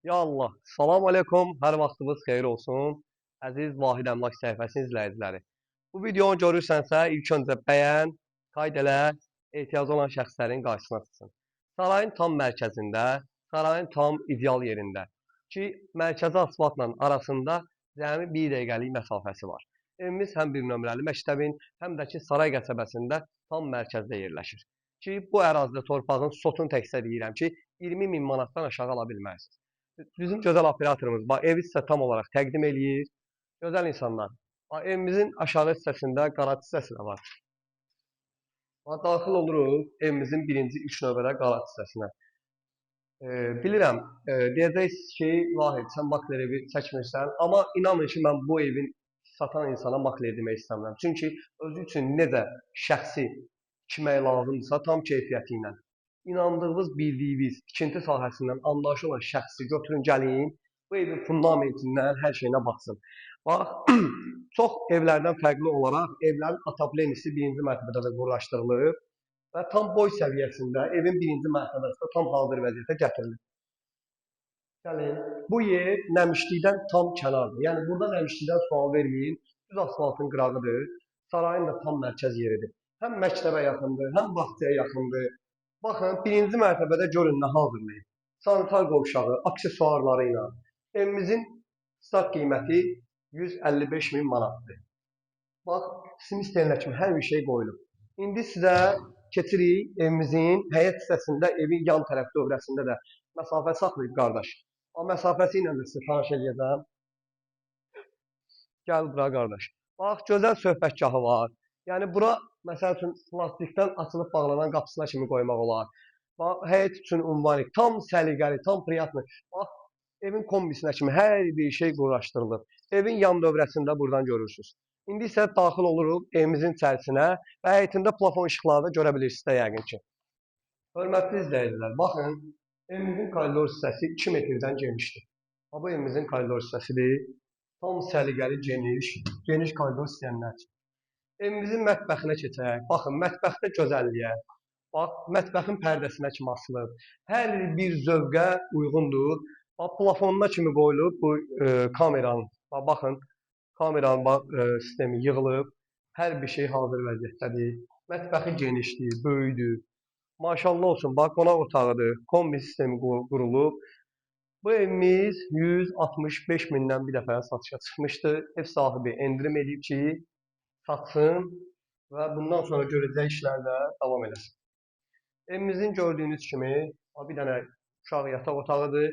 Ya Allah, salam aleykum, hər vaxtınız xeyir olsun. Əziz Vahid Əmlak səhifəsinin izləyiciləri. Bu videonu görürsənsə, ilk öncə bəyən, qayd elə, ehtiyacı olan şəxslərin qarşısına çıxsın. Sarayın tam mərkəzində, sarayın tam ideal yerində ki, mərkəzi asfaltla arasında cəmi 1 dəqiqəlik məsafəsi var. Evimiz həm bir nömrəli məktəbin, həm də ki, Saray qəsəbəsində tam mərkəzdə yerləşir. Ki, bu ərazidə torpağın sotunu təkcə deyirəm ki, 20 min manatdan aşağı ala bilmərsiniz. Bizim gözəl operatorumuz evi sizə tam olaraq təqdim eləyir. Gözəl insanlar. Evimizin aşağı hissəsində qaraj hissəsi də var. Daxil oluruq evimizin birinci 3 növbədə qaraj hissəsinə. Bilirəm, deyəcəksiniz ki, Vahid, sən makler evi çəkmirsən, amma inanın ki, mən bu evin satan insana makler demək istəmirəm. Çünki özü üçün necə şəxsi tikmək lazımdırsa, tam keyfiyyəti ilə inandığınız, bildiyiniz, tikinti sahəsindən anlayışı olan şəxsi götürün, gəlin, bu evin fundamentindən hər şeyinə baxsın. Bax, çox evlərdən fərqli olaraq evlərin ataplenisi birinci mərtəbədə də qurlaşdırılıb və tam boy səviyyəsində evin birinci mərtəbəsində tam hazır vəziyyətə gətirilib. Gəlin, bu yer nəmişlikdən tam kənardır. Yəni, burada nəmişlikdən sual verməyin, düz asfaltın qırağıdır, sarayın da tam mərkəz yeridir. Həm məktəbə yaxındır, həm bağçaya yaxındır. Baxın, birinci mərtəbədə görün nə hazırlayıb. Sanitar qovşağı, aksesuarları ilə. Evimizin start qiyməti 155 min manatdır. Bax, sizin istəyənlər kimi hər bir şey qoyulub. İndi sizə keçirik evimizin həyət hissəsində, evin yan tərəf dövrəsində də məsafə saxlayıb qardaş. O məsafəsi ilə də sizə tanış edəcəm. Gəl bura qardaş. Bax, gözəl söhbətgahı var. Yəni, bura, məsəl üçün, plastikdən açılıb bağlanan qapısına kimi qoymaq olar. Bax, həyət üçün ünvanı tam səliqəli, tam priятlı. Bax, evin kombisinə kimi hər bir şey quraşdırılıb. Evin yan dövrəsində buradan görürsünüz. İndi isə daxil oluruq evimizin içərisinə və həyətində plafon işıqları da görə bilirsiniz də yəqin ki. Hörmətli izləyicilər, baxın, evimizin koridor hissəsi 2 metrdən genişdir. Bu evimizin koridor hissəsidir. Tam səliqəli, geniş koridor istəyənlər üçün. Evimizin mətbəxinə keçək. Baxın, mətbəxdə gözəlliyə. Bax, mətbəxin pərdəsinə kimi asılıb. Hər bir zövqə uyğundur. Bax, plafonuna kimi qoyulub bu kameranın. Baxın, kameranın sistemi yığılıb. Hər bir şey hazır vəziyyətdədir. Mətbəxi genişdir, böyükdür. Maşallah olsun, bax, qonaq otağıdır. Kombi sistemi qurulub. Bu evimiz 165 mindən bir dəfə satışa çıxmışdı. Ev sahibi endirim edib ki, satsın və bundan sonra görəcək işlər də davam eləsin. Evimizin gördüyünüz kimi bir dənə uşaq yataq otağıdır.